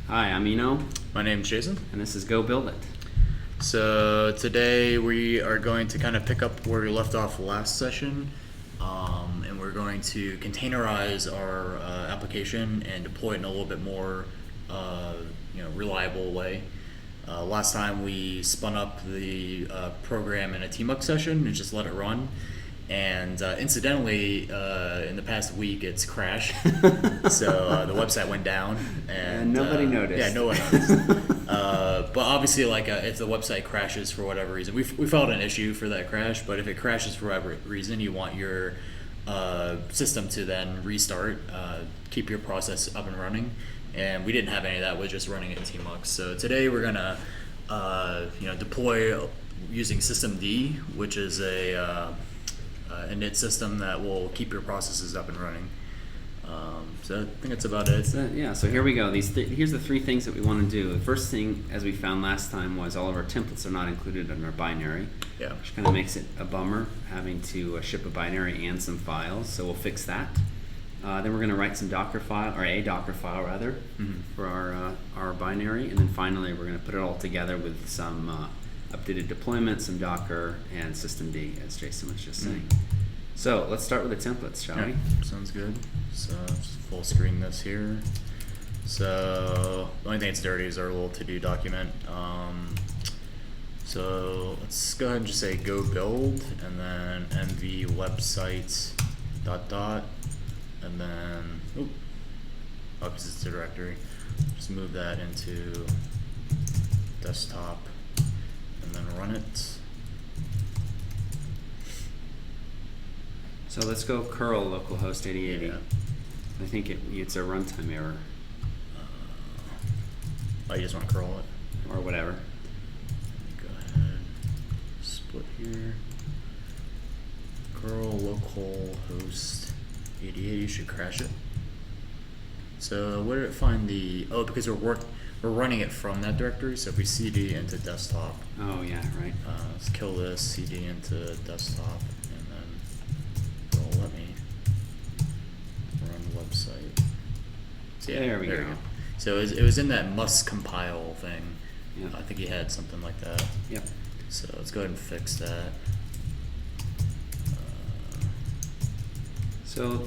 Hi, I'm Eno, My name's Jason. and this is Go Build It. So today we are going to kind of pick up where we left off last session, and we're going to containerize our application and deploy it in a little bit more, reliable way. Last time we spun up the program in a tmux session and just let it run. And incidentally, in the past week, it's crashed. So the website went down, and nobody noticed. Yeah, no one noticed. But obviously, if the website crashes for whatever reason, we filed an issue for that crash. But if it crashes for whatever reason, you want your system to then restart, keep your process up and running. And we didn't have any of that. We're just running it in tmux. So today we're gonna deploy using systemd, which is a init system that will keep your processes up and running. So I think that's about it. So here we go. Here's the three things that we want to do. The first thing, as we found last time, was all of our templates are not included in our binary, Yeah. which kind of makes it a bummer having to ship a binary and some files. So we'll fix that. Then we're going to write some Dockerfile, or a Dockerfile rather, for our binary, and then finally we're going to put it all together with some updated deployment, some Docker, and systemd, as Jason was just saying. So let's start with the templates, shall we? Sounds good. So just full screen this here. So the only thing that's dirty is our little to-do document. So let's go ahead and just say go build, and then mv website ... and then because it's a directory, just move that into desktop and then run it. So let's go curl localhost 8080. Yeah. I think it's a runtime error. You just want to curl it? Or whatever. Go ahead, split here. Curl localhost 8080 should crash it. So where did it find because we're running it from that directory, so if we cd into desktop. Oh yeah, right. Let's kill this, cd into desktop, and then it'll let me run website. So yeah, there we go. So it was in that must compile thing. Yep. I think you had something like that. Yep. So let's go ahead and fix that. So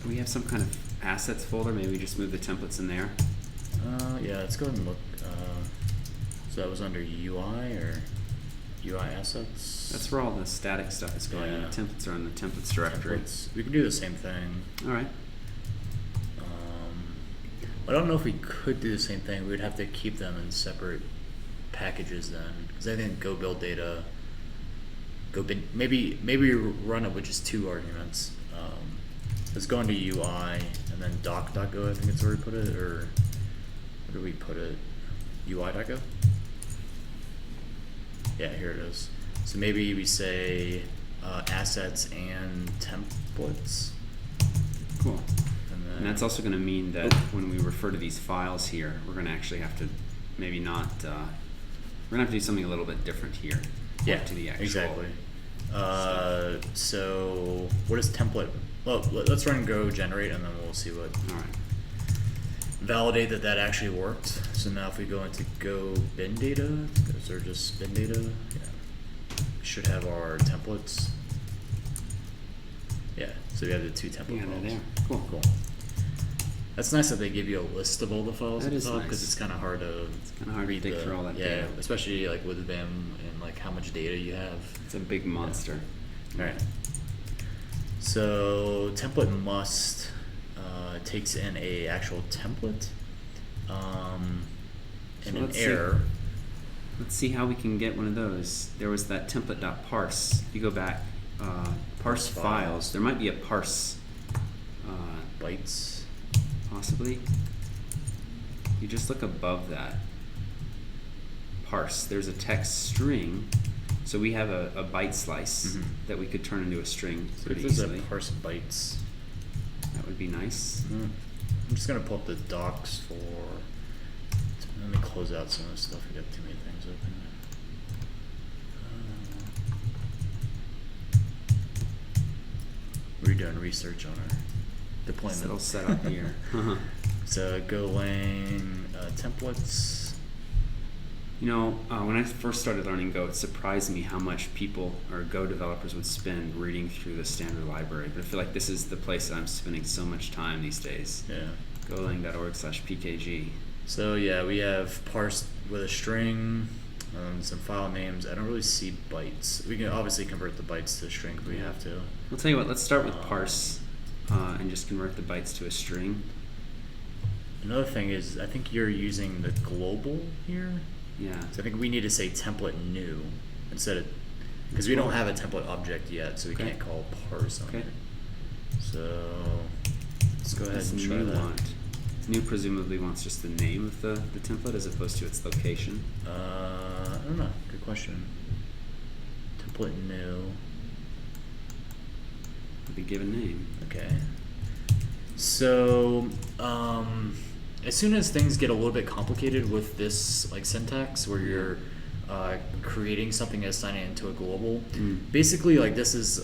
we have some kind of assets folder. Maybe we just move the templates in there. Yeah, let's go ahead and look. So that was under UI or UI assets? That's where all the static stuff is going. Yeah. The templates are in the templates directory. We can do the same thing. All right. I don't know if we could do the same thing. We would have to keep them in separate packages then, because I think go build data. Maybe run it with just two arguments. Let's go into UI and then doc.go. I think it's where we put it, or where do we put it? UI.go. Yeah, here it is. So maybe we say assets and templates. Cool. And And that's also going to mean that when we refer to these files here, we're going to actually have to maybe not. We're going to have to do something a little bit different here. Yeah, to the actual exactly. So what is template? Well, let's run go generate, and then we'll see what. All right. Validate that actually worked. So now if we go into go bin data, is there just bin data? Yeah. We should have our templates. Yeah. So we have the two template files. They're there. Cool. That's nice that they give you a list of all the files That at is the top, nice. because it's kind of hard to read dig through all that yeah, data. especially like with Vim and like how much data you have. It's a big monster. Yeah. All right. So template must takes in a actual template and an error. Let's see how we can get one of those. There was that template.parse. If you go back, parse files. There might be a parse Bytes. possibly. You just look above that. Parse. There's a text string. So we have a byte slice that we could turn into a string So pretty if there's easily. a parse bytes. That would be nice. I'm just gonna pull up the docs for. Let me close out some of this stuff. We got too many things open. We're doing research on our deployment. It'll set up here. So Golang templates. You know, when I first started learning Go, it surprised me how much people or Go developers would spend reading through the standard library. But I feel like this is the place that I'm spending so much time these days. Yeah. Golang.org/pkg. So yeah, we have parse with a string, some file names. I don't really see bytes. We can obviously convert the bytes to a string if we have to. I'll tell you what, let's start with parse and just convert the bytes to a string. Another thing is, I think you're using the global here. Yeah. So I think we need to say template new instead of, because we don't have a template object yet, so we can't call parse on it. So let's go ahead and try that. New presumably wants just the name of the template as opposed to its location. I don't know. Good question. Template new. The given name. Okay. So as soon as things get a little bit complicated with this like syntax, where you're creating something and assigning it into a global, basically like this is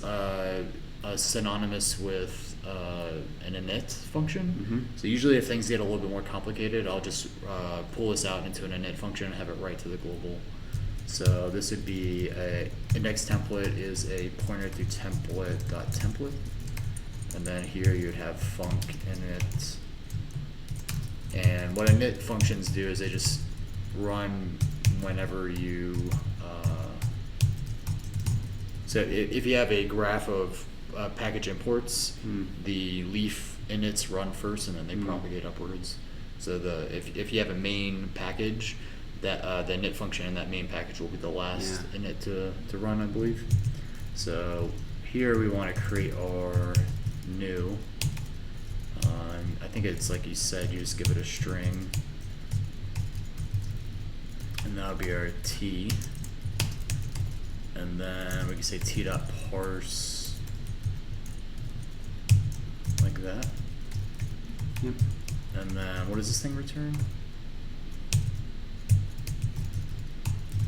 synonymous with an init function. So usually if things get a little bit more complicated, I'll just pull this out into an init function and have it write to the global. So this would be a index template is a pointer to template.template, and then here you'd have func init. And what init functions do is they just run whenever you. So if you have a graph of package imports, the leaf inits run first, and then they propagate upwards. So if you have a main package, that the init function in that main package will be the last init to run, I believe. So here we want to create our new. I think it's like you said, you just give it a string, and that'll be our t. And then we can say t.parse like that. Yep. And then what does this thing return?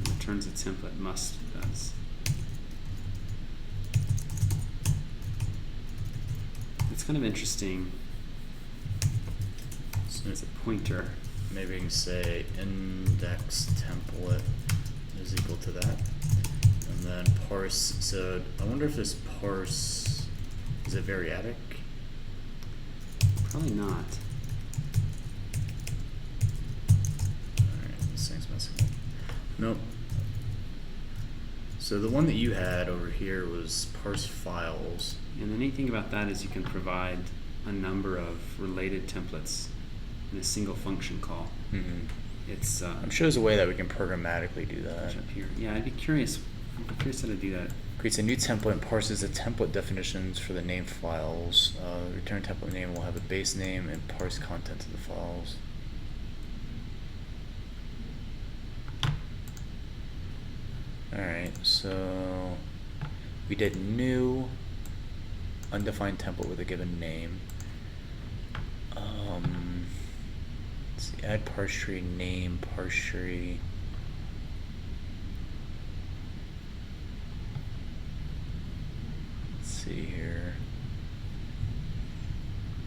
It returns a template must does. It's kind of interesting. So it's a pointer. Maybe we can say index template is equal to that. And then parse. So I wonder if this parse, is it variadic? Probably not. Alright, this thing's messing up. Nope. So the one that you had over here was Parse Files. And the neat thing about that is you can provide a number of related templates in a single function call. It's I'm sure there's a way that we can programmatically do that. up here. Yeah, I'd be curious. I'm curious how to do that. Creates a new template and parses the template definitions for the name files. Return template name will have a base name and parse content of the files. Alright, so we did new undefined template with a given name. Let's see, add parse tree, name, parse tree. Let's see here.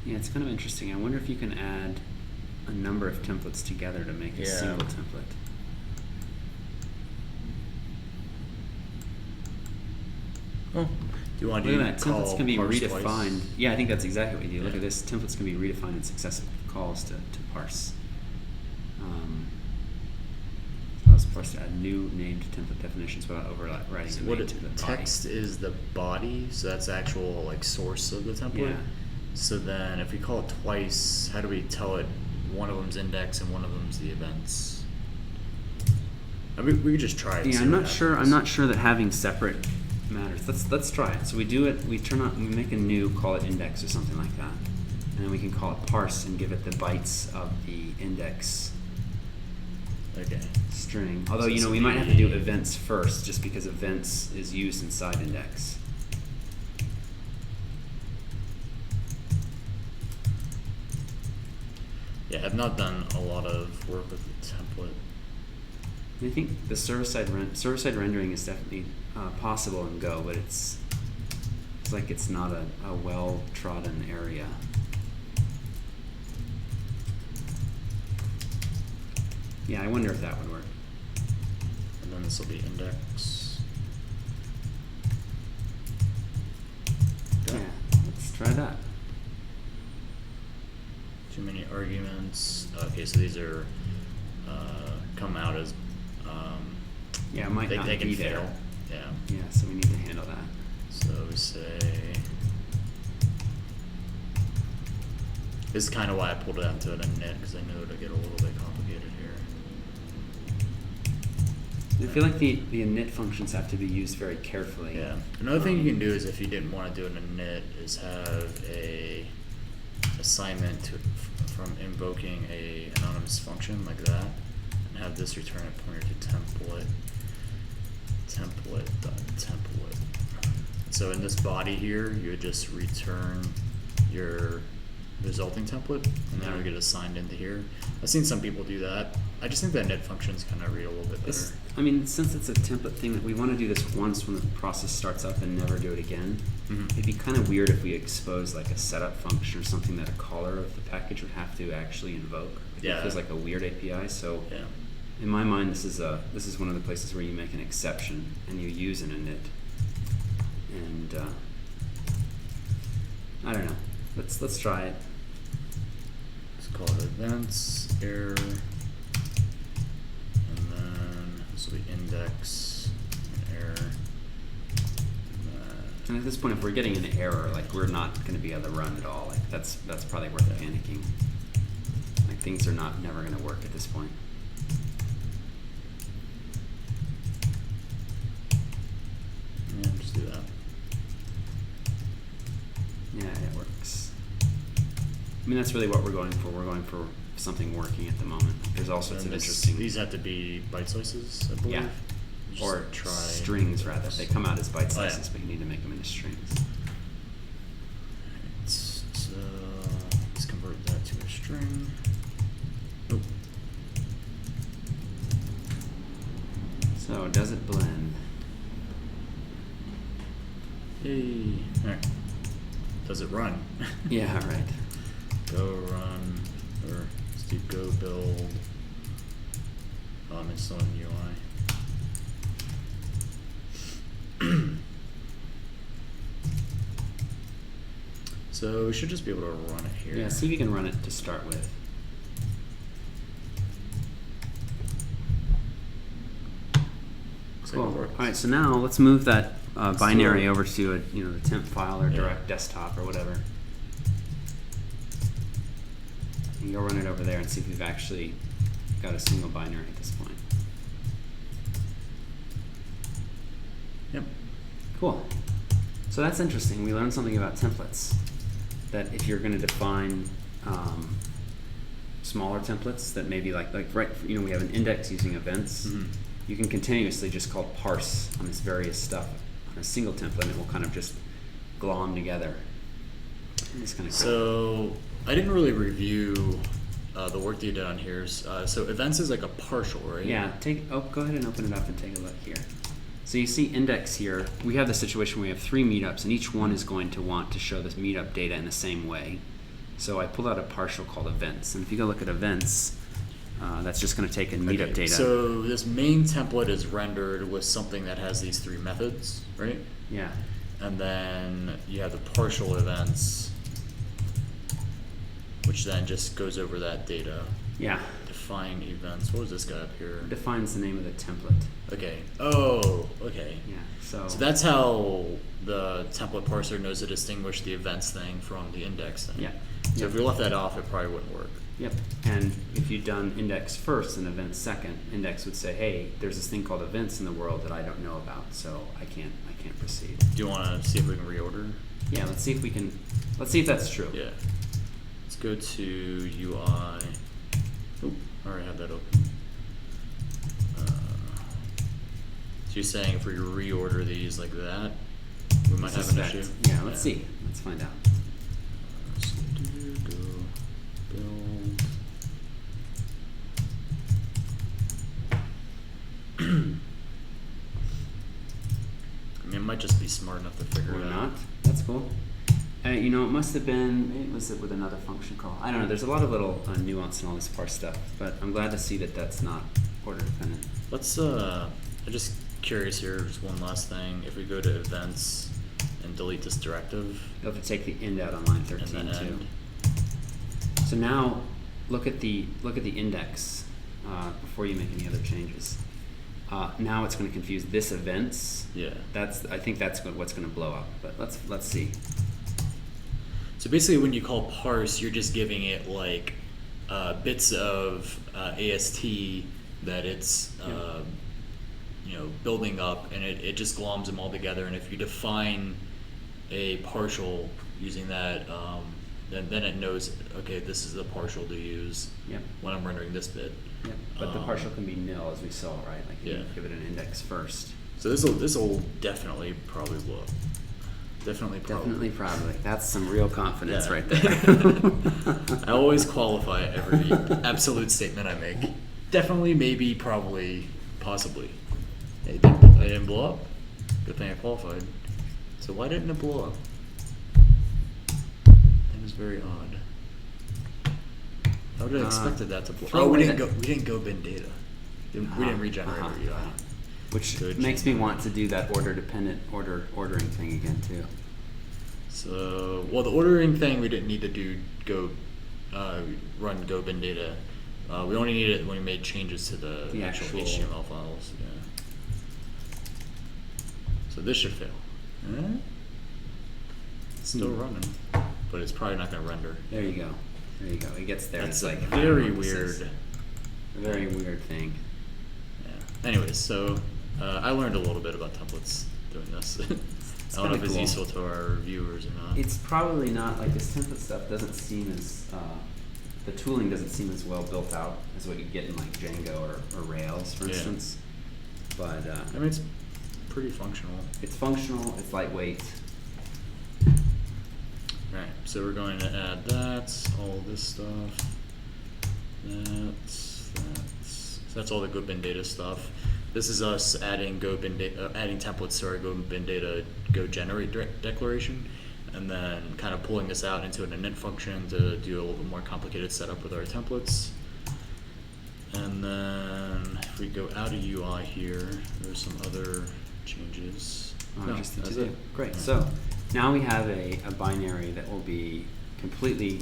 Yeah, it's kind of interesting. I wonder if you can add a number of templates together to make a single template. Oh, do you want to Look at that. Templates can be parse redefined. twice? Yeah, I think that's exactly what you do. Look at this. Templates can be redefined in successive calls to parse. Allows parse to add new named template definitions without overriding So the what name to the body. text is the body, so that's the actual like source of the template. Yeah. So then if we call it twice, how do we tell it one of them's index and one of them's the events? I mean, we could just try it. and Yeah, see I'm what not sure. I'm happens. not sure that having separate matters. Let's try it. So we do it. We make a new, call it index or something like that, and then we can call it parse and give it the bytes of the index Okay. string. Although So you know it's we might have to do the- events first, just because events is used inside index. Yeah, I've not done a lot of work with the template. I think the server-side rendering is definitely possible in Go, but it's like it's not a well-trodden area. Yeah, I wonder if that would work. And then this will be index. Yeah, let's try that. Too many arguments. Okay, so these are come out as Yeah, it might not they can be fail. there. Yeah. Yeah, so we need to handle that. So we say this is kind of why I pulled it out into an init, because I know it'll get a little bit complicated here. I feel like the init functions have to be used very carefully. Yeah. Another thing you can do is, if you didn't want to do an init, is have a assignment from invoking a anonymous function like that, and have this return a pointer to template. So in this body here, you would just return your resulting template, and then it would get assigned into here. I've seen some people do that. I just think that init functions kind of read a little bit better. I mean, since it's a template thing, that we want to do this once when the process starts up and never do it again. It'd be kind of weird if we expose like a setup function or something that a caller of the package would have to actually invoke. Yeah. It feels like a weird API. So Yeah. in my mind, this is one of the places where you make an exception and you use an init. And I don't know. Let's try it. Let's call it events error, and then this will be index and error. And at this point, if we're getting an error, like we're not going to be able to run at all. Like that's probably worth panicking. Like things are never going to work at this point. Yeah, just do that. Yeah, it works. I mean, that's really what we're going for. We're going for something working at the moment. There's all sorts of interesting. These have to be byte slices, I believe. Yeah. Just Or try strings rather. They come out as byte Oh, yeah. slices, but you need to make them into strings. So let's convert that to a string. Nope. So does it blend? Yay. Alright. Does it run? Yeah, right. Go run, or let's do go build. It's still in UI. So we should just be able to run it here. Yeah, see if you can run it to start with. Looks Cool. like it works. All right, so now let's move that binary do it. over to the temp file or Yeah. direct desktop or whatever. And go run it over there and see if we've actually got a single binary at this point. Yep. Cool. So that's interesting. We learned something about templates. That if you're going to define smaller templates, that maybe like right, we have an index using events. Mhm. You can continuously just call parse on this various stuff on a single template, and it will kind of just glom together. It's kind of cool. So I didn't really review the work that you did on here. So events is like a partial, right? Yeah. Go ahead and open it up and take a look here. So you see index here. We have the situation where we have 3 meetups, and each one is going to want to show this meetup data in the same way. So I pulled out a partial called events, and if you go look at events, that's just going to take in meetup Okay, data. so this main template is rendered with something that has these 3 methods, right? Yeah. And then you have the partial events, which then just goes over that data. Yeah. Define events. What was this guy up here? Defines the name of the template. Okay. Oh, okay. Yeah. So So that's how the template parser knows to distinguish the events thing from the index thing. Yeah. So if we left that off, it probably wouldn't work. Yep. And if you'd done index first and events second, index would say, hey, there's this thing called events in the world that I don't know about, so I can't proceed. Do you want to see if we can reorder? Yeah, let's see if that's true. Yeah. Let's go to UI. Oop, I already have that open. So you're saying if we reorder these like that, we might have an Suspect. issue? Yeah, let's see. Let's find out. So go build. I mean, it might just be smart enough to figure Or it out. not. That's cool. You know, it must have been, maybe was it with another function call? I don't know. There's a lot of little nuance in all this parse stuff, but I'm glad to see that that's not order dependent. Let's, I'm just curious here, just one last thing. If we go to events and delete this directive. You'll have to take the end out on line 13 and then too. end. So now look at the index before you make any other changes. Now it's going to confuse this events. Yeah. I think that's what's going to blow up. But let's see. So basically, when you call parse, you're just giving it like bits of AST that it's building up, and it just gloms them all together. And if you define a partial using that, then it knows, okay, this is the partial to use when I'm rendering this bit. Yep. But the partial can be nil, as we saw, right? Like you give it an index first. So this will definitely probably blow up. Definitely probably. That's some real confidence right there. I always qualify every absolute statement I make. Definitely, maybe, probably, possibly. It didn't blow up. Good thing I qualified. So why didn't it blow up? It was very odd. I would have expected that to blow up. Oh, we didn't go bin data. We didn't regenerate it yet. Which makes me want to do that order-dependent ordering thing again too. So, well, the ordering thing we didn't need to do run go bin data. We only needed it when we made changes to the actual HTML files. Yeah. So this should fail. It's still running, but it's probably not going to render. There you go. It gets there. That's it's like very weird. A very weird thing. Yeah. Anyways, so I learned a little bit about templates doing this. I don't know if it's useful to our viewers or not. It's probably not. Like this template stuff doesn't seem as the tooling doesn't seem as well built out as what you get in like Django or Rails, for instance. But I mean, it's pretty functional. It's functional. It's lightweight. Right. So we're going to add all this stuff. That's all the go bin data stuff. This is us adding adding templates to our go bin data go generate declaration, and then kind of pulling this out into an init function to do a little bit more complicated setup with our templates. And then if we go out of UI here, there's some other changes. Interesting to do. Great. Yeah. So now we have a binary that will be completely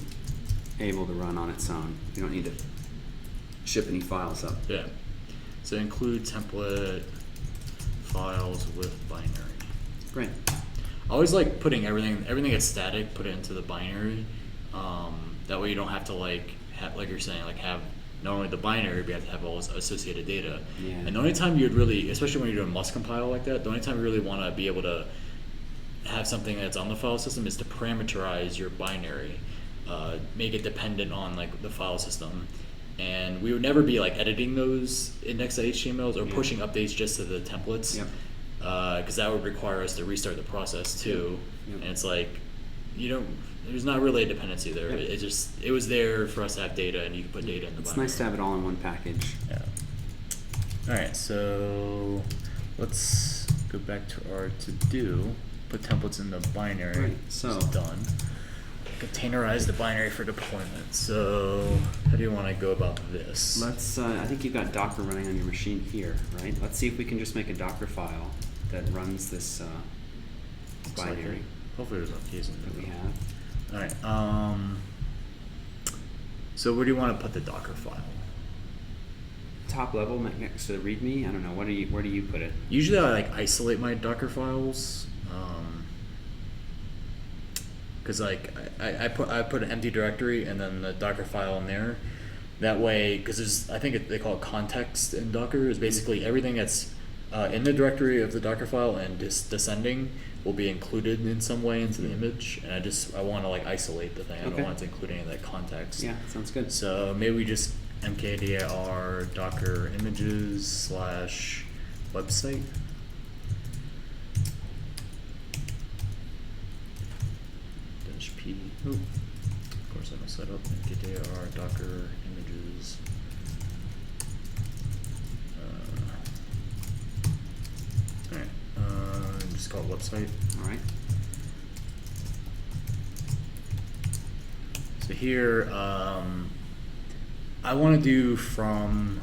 able to run on its own. You don't need to ship any files up. Yeah. So include template files with binary. Great. I always like putting everything that's static, put it into the binary. That way you don't have to like you're saying, like have not only the binary, but you have to have all this associated data. Yeah. And the only time you'd really, especially when you're doing must compile like that, the only time you really want to be able to have something that's on the file system is to parameterize your binary, make it dependent on like the file system. And we would never be like editing those index.htmls or pushing updates just to the templates, because that would require us to restart the process too. And it's like, there's not really a dependency there. It was there for us to have data, and you can put data in the binary. It's nice to have it all in one package. Yeah. All right, so let's go back to our to-do. Put templates in the binary. Right. So it's done. Containerize the binary for deployment. So how do you want to go about this? Let's. I think you've got Docker running on your machine here, right? Let's see if we can just make a Dockerfile that runs this binary. Hopefully there's no keys in there that we have. All right. So where do you want to put the Dockerfile? Top level next to the README. I don't know. Where do you put it? Usually I like isolate my Docker files. Because like I put an empty directory and then the Docker file in there. That way, because I think they call it context in Docker, is basically everything that's in the directory of the Docker file and descending will be included in some way into the image. And I want to like isolate the thing. I don't want it to include any of that context. Yeah, sounds good. So maybe we just mkdir docker images / website. Of course I messed that up. mkdir docker images. Alright. Just call it website. Alright. here, I want to do from,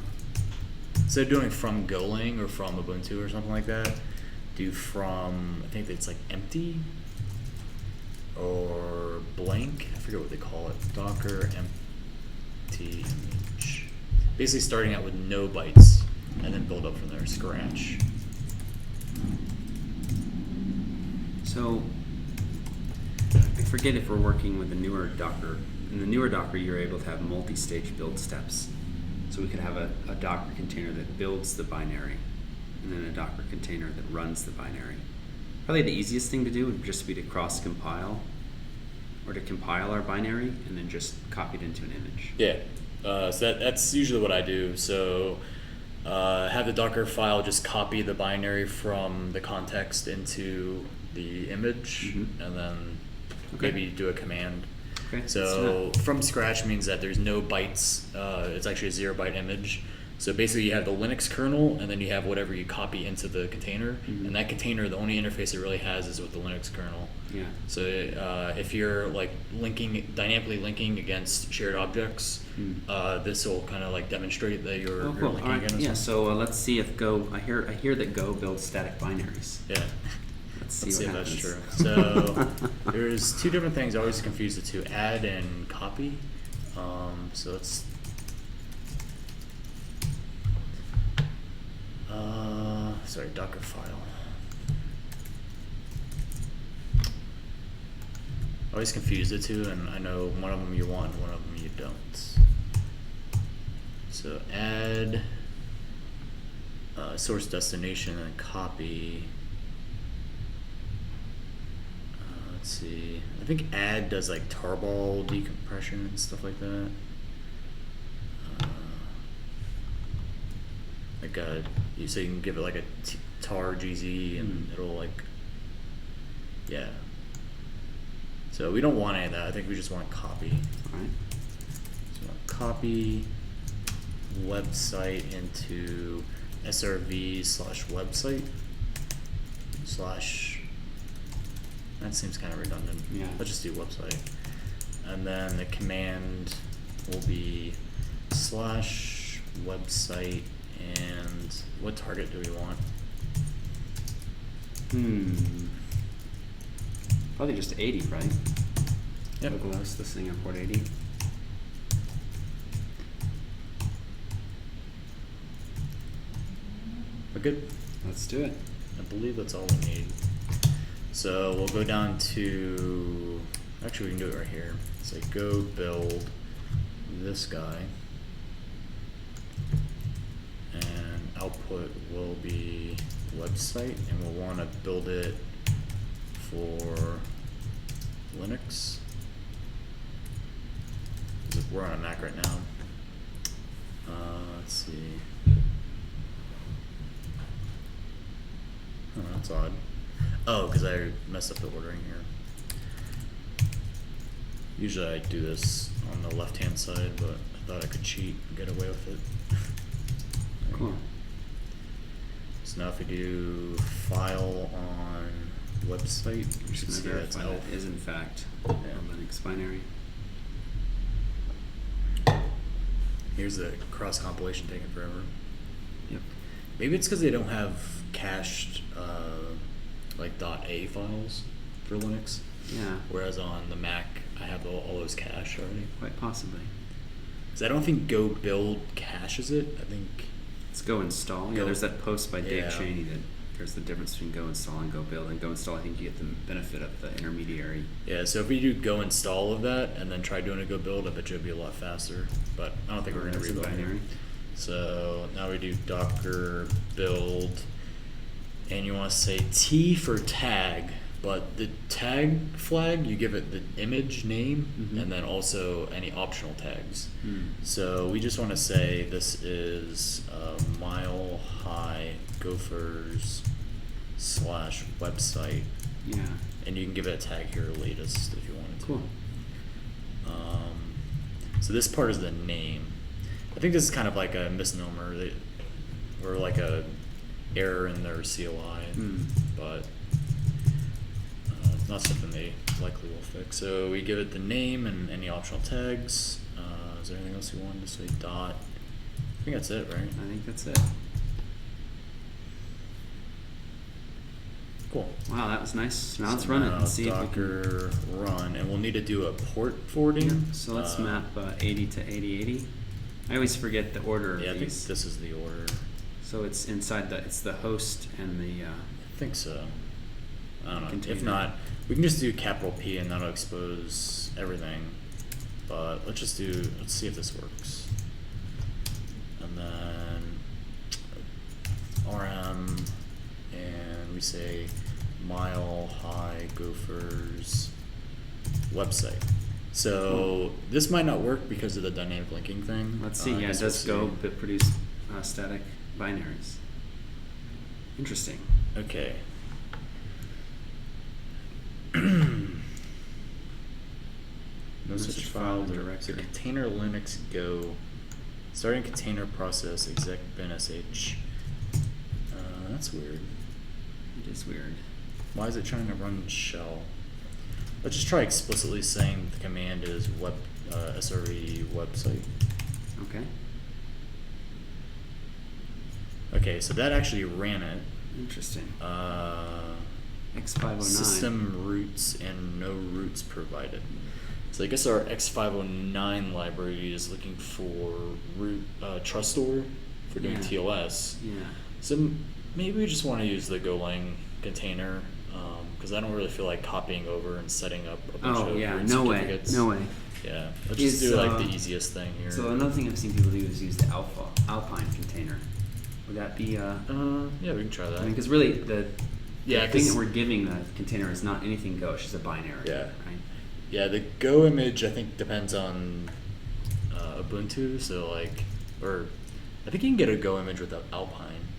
instead of doing from Golang or from Ubuntu or something like that, do from, I think it's like empty or blank. I forget what they call it. Docker empty image. Basically starting out with no bytes and then build up from there, scratch. So I forget if we're working with the newer Docker. In the newer Docker, you're able to have multi-stage build steps. So we could have a Docker container that builds the binary, and then a Docker container that runs the binary. Probably the easiest thing to do would just be to cross-compile, or to compile our binary, and then just copy it into an image. Yeah, so that's usually what I do. So have the Dockerfile just copy the binary from the context into the image, and then maybe do a command. Okay, so from scratch means that there's no bytes. It's actually a 0-byte image. So basically you have the Linux kernel, and then you have whatever you copy into the container. And that container, the only interface it really has is with the Linux kernel. Yeah. So if you're like dynamically linking against shared objects, this will kind of like demonstrate that you're linking against. Yeah. So let's see if Go. I hear that Go builds static binaries. Yeah. Let's see if what that's happens. true. So there's two different things. I always confuse the two: add and copy. So let's. Sorry, Dockerfile. I always confuse the two, and I know one of them you want and one of them you don't. So add source destination and copy. Let's see. I think add does like tarball decompression and stuff like that. So you can give it like a tar gz and it'll like, yeah. So we don't want any of that. I think we just want copy. All right. So we want copy website into srv/website/ that seems kind of redundant. Yeah. Let's just do website. And then the command will be /website, and what target do we want? Probably just 80, right? Yep. Localhost this thing on port 80. We're good. Let's do it. I believe that's all we need. So we'll go down to, actually we can do it right here. Say go build this guy, and output will be website, and we'll want to build it for Linux. We're on a Mac right now. Let's see. Oh, that's odd. Oh, because I messed up the ordering here. Usually I do this on the left-hand side, but I thought I could cheat and get away with it. Cool. So now if we do file on website, I'm you should just see going to that's verify elf. that is in fact a Linux binary. Here's the cross compilation taking forever. Yep. Maybe it's because they don't have cached like .a files for Linux. Yeah. Whereas on the Mac, I have all those cached already. Quite possibly. Because I don't think go build caches it. I think Let's go install. Yeah, Go- there's that post by Dave Yeah. Cheney that there's the difference between go install and go build. And go install, I think you get the benefit of the intermediary. yeah. So if we do go install of that and then try doing a go build, I bet you it'd be a lot faster. But I don't think we're going to There's a rebuild binary. So now we do Docker build, and you want to say T for tag, but the tag flag, you give it the image name and then also any optional tags. So we just want to say this is Mile High Gophers /website, Yeah. and you can give it a tag here, latest, if you wanted to. Cool. So this part is the name. I think this is kind of like a misnomer, or like a error in their CLI, but it's not something they likely will fix. So we give it the name and any optional tags. Is there anything else you wanted to say? Dot. I think that's it, right? I think that's it. Cool. Wow, that was nice. So now let's So run it now and see if we Docker can. run, and we'll need to do a port forwarding. Yeah, so let's map 80 to 8080. I always forget the order of Yeah, I think these. this is the order. So it's inside it's the host and the. I think so. I don't know. Container. If not, we can just do capital P and that'll expose everything. But let's see if this works. And then RM, and we say mile high Gopher's website. So this might not work because of the dynamic linking thing. Let's see. Yeah, it does go but produce static binaries. Interesting. Okay. No such file directory. So container Linux go. Starting container process exec bin sh. That's weird. It is weird. Why is it trying to run shell? Let's just try explicitly saying the command is sre website. Okay. Okay, so that actually ran it. Interesting. X509. System roots and no roots provided. So I guess our X509 library is looking for root trustor for doing TLS. Yeah. So maybe we just want to use the Golang container because I don't really feel like copying over and setting up a bunch of root certificates. No way. Yeah, let's just do like the easiest thing here. So another thing I've seen people do is use the Alpine container. Would that be? Yeah, we can try that. I mean, because really the thing that we're giving the container is not anything Go. It's just a binary. Yeah. Right. Yeah, the Go image I think depends on Ubuntu. So or I think you can get a Go image without Alpine.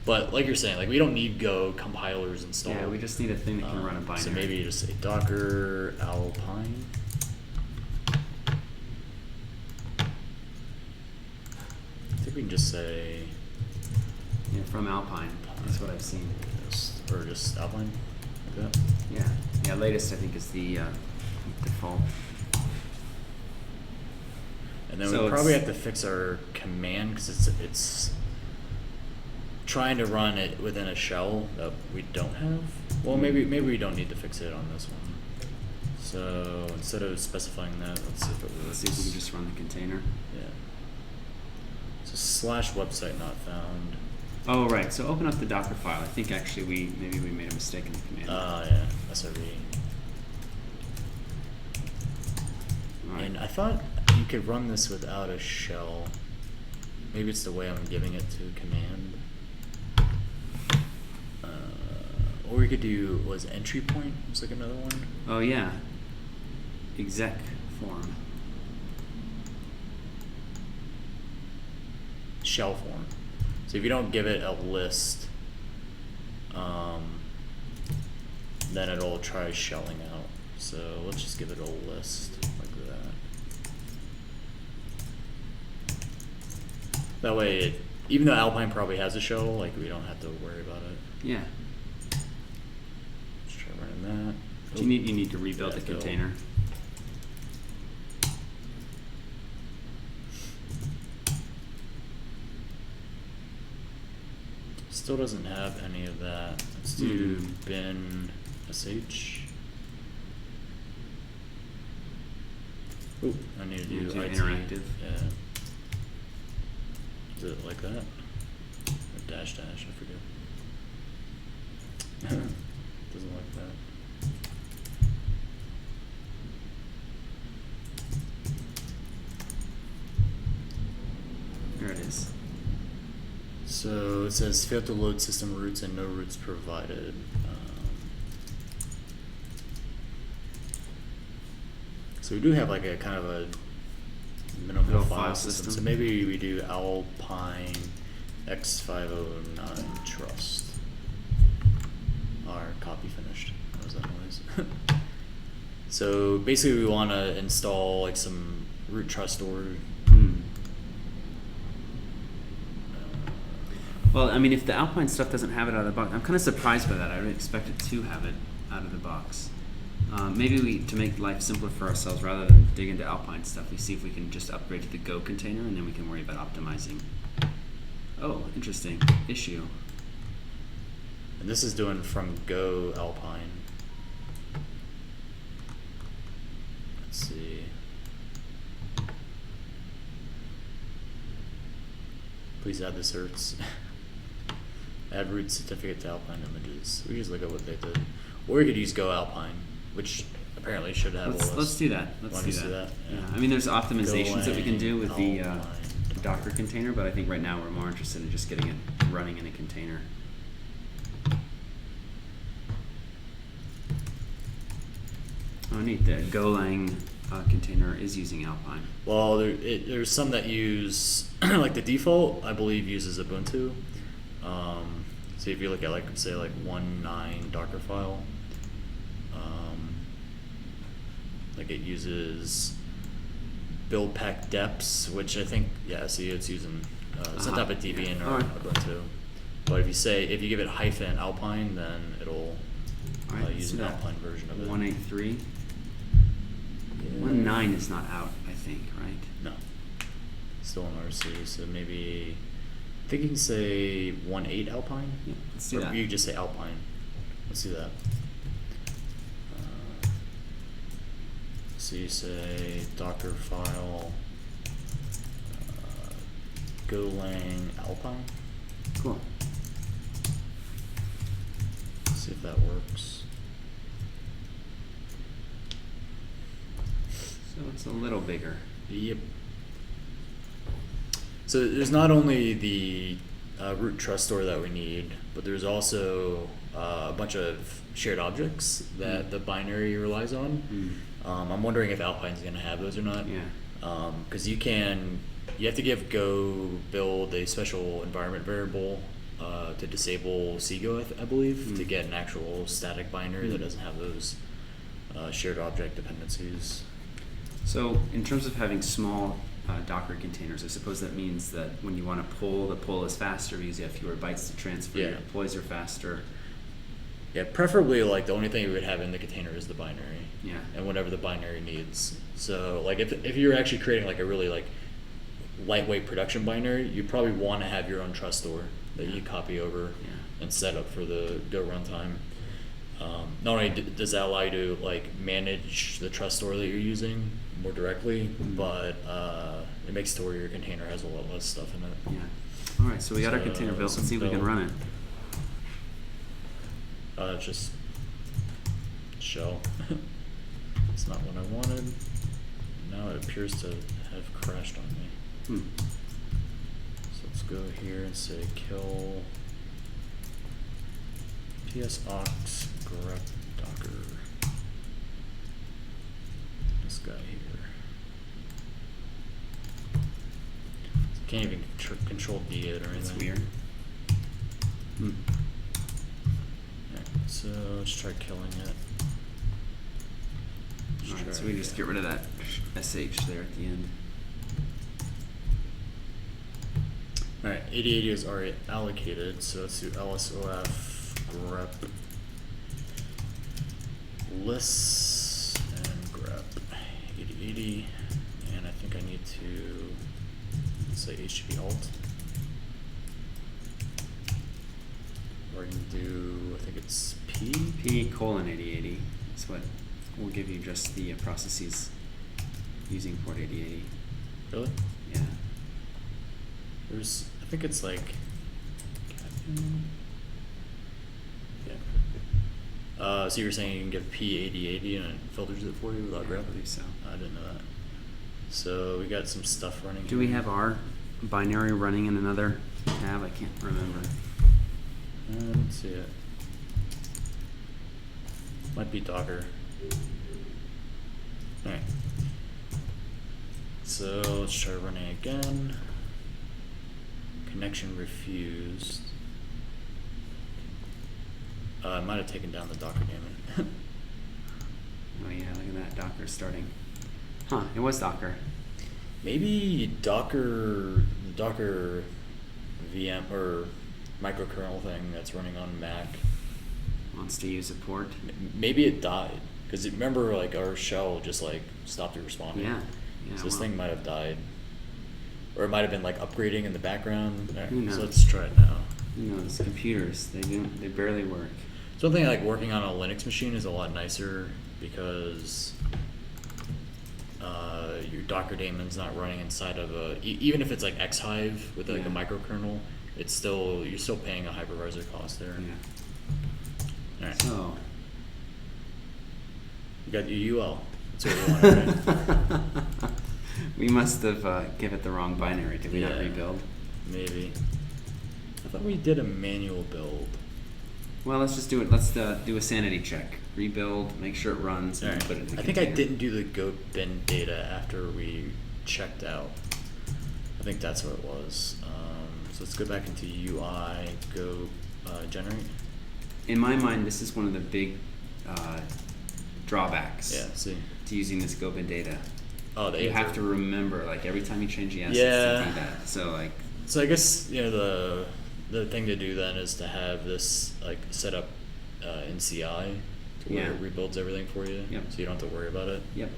But like you're saying, we don't need Go compilers installed. Yeah, we just need a thing that can run a binary. So maybe you just say Docker Alpine. I think we can just say. Yeah, from Alpine. That's what I've seen. Or just Alpine, like that. Yeah. Yeah. Latest I think is the default. And then we probably have to fix our command because it's trying to run it within a shell that we don't have. Well, maybe we don't need to fix it on this one. So instead of specifying that, let's see if it works. Let's see if we can just run the container. Yeah. So /website not found. Oh right. So open up the Dockerfile. I think actually maybe we made a mistake in the command. Yeah. SRE. Right. And I thought you could run this without a shell. Maybe it's the way I'm giving it to command. Or we could do entry point. Looks like another one. Oh yeah. Exec form. Shell form. So if you don't give it a list, then it'll try shelling out. So let's just give it a list like that. That way, even though Alpine probably has a shell, we don't have to worry about it. Yeah. Let's try running that. But you need to rebuild the build. container. Still doesn't have any of that. Let's do bin sh. Ooh, I need to do IT. Interactive. Yeah. Is it like that? Or dash, I forget. Doesn't like that. There it is. So it says failed to load system roots and no roots provided. So we do have a kind of a minimal file system. So maybe we do Alpine X509 trust. Our copy finished. What was that noise? So basically we want to install some root trustor. Well, I mean, if the Alpine stuff doesn't have it out of the box, I'm kind of surprised by that. I would expect it to have it out of the box. Maybe to make life simpler for ourselves, rather than dig into Alpine stuff, we see if we can just upgrade to the Go container, and then we can worry about optimizing. Oh, interesting. Issue. And this is doing from Go Alpine. Let's see. Please add the certs. Add root certificate to Alpine images. We just look at what they did. Or you could use Go Alpine, which apparently should have a list. Let's do that. Let's do that. Yeah. I mean, there's optimizations that we can do with the Docker container, but I think right now we're more interested in just getting it running in a container. Oh, neat. The Golang container is using Alpine. Well, there's some that use, like the default, I believe, uses Ubuntu. So if you look at, like, say, like 1.9 Dockerfile, like it uses build pack deps, which I think, yeah, see, it's using some type of Debian or Ubuntu. But if you give it hyphen Alpine, then it'll use an Alpine version of it. 1.8.3. 1.9 is not out, I think, right? No. Still in RC, so maybe, I think you can say 1.8 Alpine. Yeah, let's do or that. you just say Alpine. Let's do that. So you say Dockerfile, Golang Alpine. Cool. See if that works. So it's a little bigger. Yep. So there's not only the root trust store that we need, but there's also a bunch of shared objects that the binary relies on. I'm wondering if Alpine's going to have those or not. Yeah. Because you have to give Go build a special environment variable to disable CGO, I believe, to get an actual static binary that doesn't have those shared object dependencies. So in terms of having small Docker containers, I suppose that means that when you want to pull, the pull is faster because you have fewer bytes to transfer. Yeah. Your deploys are faster. Yeah, preferably, like, the only thing we would have in the container is the binary. Yeah. And whatever the binary needs. So, like, if you're actually creating, like, a really, like, lightweight production binary, you probably want to have your own trust store that you copy over and set up for the Go runtime. Not only does that allow you to, like, manage the trust store that you're using more directly, but it makes it to where your container has a lot less stuff in it. Yeah. All right, so we got our container built. Let's see if we can run it. Just shell. It's not what I wanted. Now it appears to have crashed on me. So let's go here and say kill ps-ox grep docker. This guy here. Can't even control D it or anything. That's weird. So let's try killing it. Alright, so we just get rid of that SH there at the end. Alright, 8080 is already allocated, so let's do lsof grep lists and grep 8080, and I think I need to say HTTP alt. Or I can do, I think it's P colon 8080 is what will give you just the processes using port 8080. Really? Yeah. There's, I think it's like, yeah. So you were saying you can give P8080 and it filters it for you without I grep? believe so. I didn't know that. So we got some stuff running. Do we have our binary running in another tab? I can't remember. I don't see it. Might be Docker. Alright. So let's try running again. Connection refused. I might have taken down the Docker daemon. Oh yeah, look at that. Docker's starting. Huh, it was Docker. Maybe Docker VM or microkernel thing that's running on Mac. Wants to use a port. Maybe it died. Because remember, like, our shell just like stopped responding. Yeah. So this thing might have died, or it might have been like upgrading in the background. All right, Who knows? so let's try it now. Computers, they barely work. So I think like working on a Linux machine is a lot nicer because your Docker daemon's not running inside of even if it's like Xhive with like a microkernel, you're still paying a hypervisor cost there. Yeah. All right. So you got your UL. That's what we wanted, right? we must have give it the wrong binary. Did we not rebuild? Maybe. I thought we did a manual build. Well, let's just do it. Let's do a sanity check. Rebuild, make sure it runs, and then put it in the I think container. I didn't do the goat bin data after we checked out. I think that's what it was. So let's go back into UI, go generate. In my mind, this is one of the big drawbacks to using this GoBin data. Oh, you have to remember, like every time you change the assets to do that. So I guess the thing to do then is to have this like set up in CI to where it rebuilds everything for you, so you don't have to worry about it. Yep.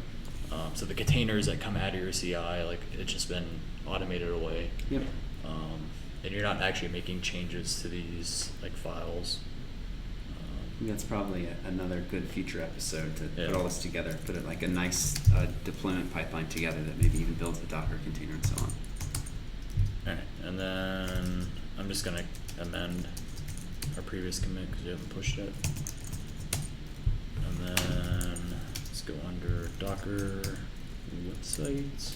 So the containers that come out of your CI, like it's just been automated away. Yep. And you're not actually making changes to these like files. That's probably another good future episode to put all this together, put it like a nice deployment pipeline together that maybe even builds a Docker container and so on. Alright, and then I'm just going to amend our previous commit because we haven't pushed it. And then let's go under Docker websites,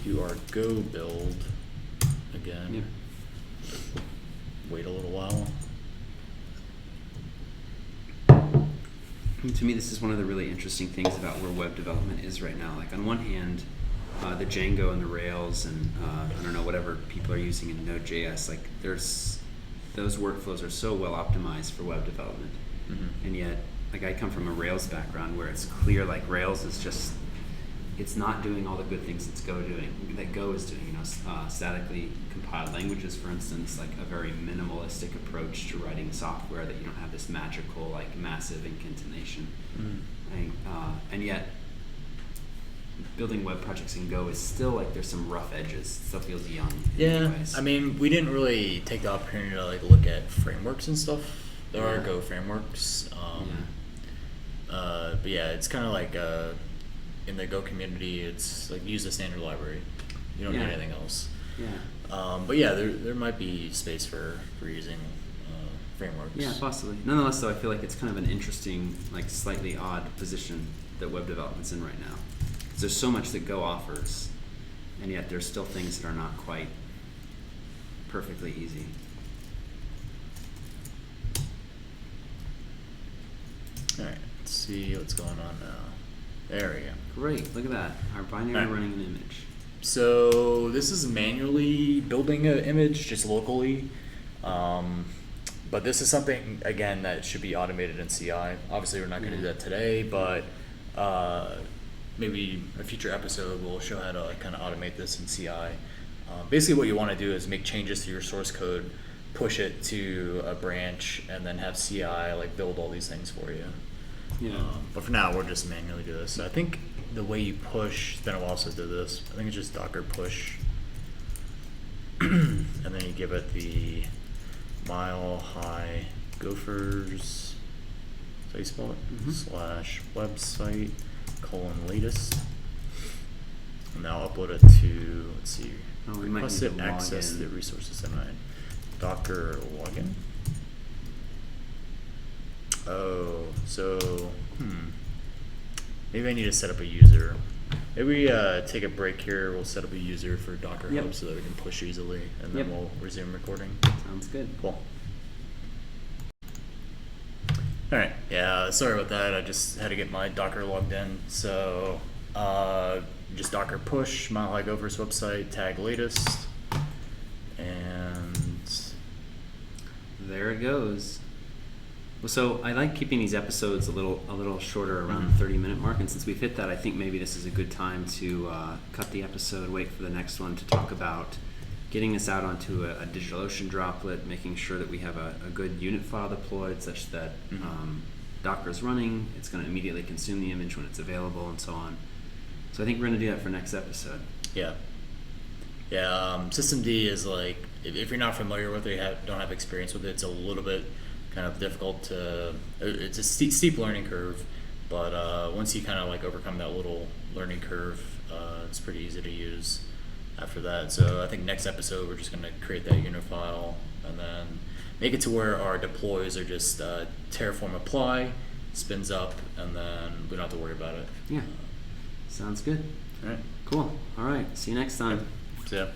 do our go build again. Yep. Wait a little while. To me, this is one of the really interesting things about where web development is right now. Like on one hand, the Django and the Rails and I don't know, whatever people are using in Node.js, like those workflows are so well optimized for web development. Mm-hmm. And yet, like I come from a Rails background where it's clear like Rails is just, it's not doing all the good things that Go is doing. Statically compiled languages, for instance, like a very minimalistic approach to writing software that you don't have this magical, like massive incantation. Mm-hmm. And yet, building web projects in Go is still like there's some rough edges. It still feels young. In many ways. I mean, we didn't really take the opportunity to like look at frameworks and stuff. There are Go frameworks. But it's kind of like in the Go community, it's like use the standard library. You don't need anything else. Yeah. But there might be space for using frameworks. Yeah, possibly. Nonetheless, though, I feel like it's kind of an interesting, like slightly odd position that web development's in right now. There's so much that Go offers, and yet there's still things that are not quite perfectly easy. All right, let's see what's going on now. There we go. Great, look at that. Our binary running an image. So this is manually building an image just locally. But this is something, again, that should be automated in CI. Obviously, we're not going to do that today, but maybe a future episode will show how to like, kind of automate this in CI. Basically, what you want to do is make changes to your source code, push it to a branch, and then have CI like build all these things for you. Yeah. But for now, we're just manually do this. So I think the way you push, it's been a while since I did this. I think it's just Docker push. And then you give it the mile high gophers, how you spell it? /website :latest. And now upload it to, let's see, we might need to requested access log the in. resources tonight. Docker login. Oh, so, maybe I need to set up a user. Maybe take a break here. We'll set up a user for Docker Hub so that we can push easily, and then we'll resume recording. Sounds good. Cool. All right. Yeah. Sorry about that. I just had to get my Docker logged in. So, just Docker push mile high gophers website tag latest, and there it goes. Well, so I like keeping these episodes a little shorter, around the 30-minute mark, and since we've hit that, I think maybe this is a good time to cut the episode, wait for the next one to talk about getting this out onto a DigitalOcean droplet, making sure that we have a good unit file deployed such that Docker is running, it's going to immediately consume the image when it's available, and so on. So I think we're going to do that for next episode. Yeah. Yeah, systemd is like, if you're not familiar with it, don't have experience with it, it's a little bit kind of difficult to, it's a steep learning curve, but once you kind of like overcome that little learning curve, it's pretty easy to use after that. So I think next episode we're just going to create that unit file and then make it to where our deploys are just Terraform apply, spins up, and then we don't have to worry about it. Yeah. Sounds good. All right. Cool. All right. See you next time. So.